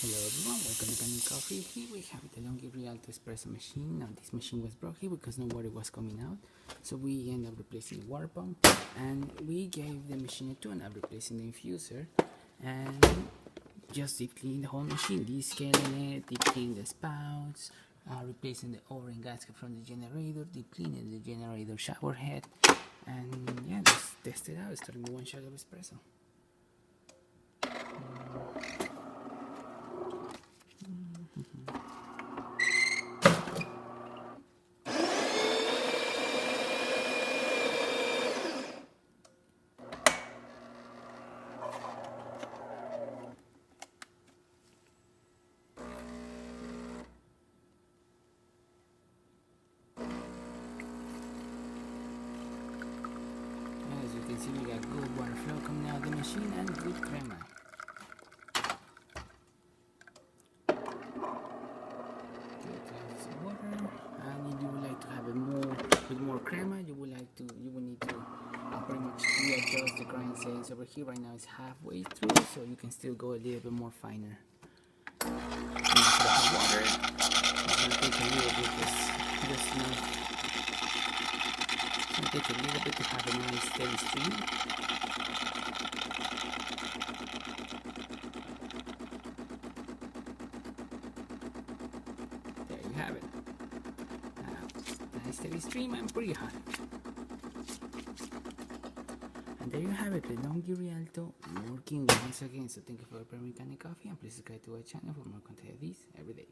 Hello everyone, welcome to Delongfhi. Here we have the Delongfhi rialto espresso machine. Now this machine was broken because no water was coming out, so we ended up replacing the water pump, and we gave the machine a tune-up, replacing the infuser, and just deep clean the whole machine, descaling it, deep cleaning the spouts, replacing the O-ring gasket from the generator, deep cleaning the generator shower head, and yeah, let's test it out, starting with 1 shot of espresso. As you can see, we got good water flow coming out of the machine and good crema. Good glasses of water, and if you would like to have it more crema, you will need to pretty much readjust the grind settings over here. Right now it's halfway through, so you can still go a little bit more finer. Water. It's gonna take a little bit, just enough. It's going to take a little bit to have a nice steady stream. There you have it. Nice steady stream and pretty hot. And there you have it, the Delongfhi rialto working once again. So thank you for preparing Coffee, and please subscribe to our channel for more content like this every day.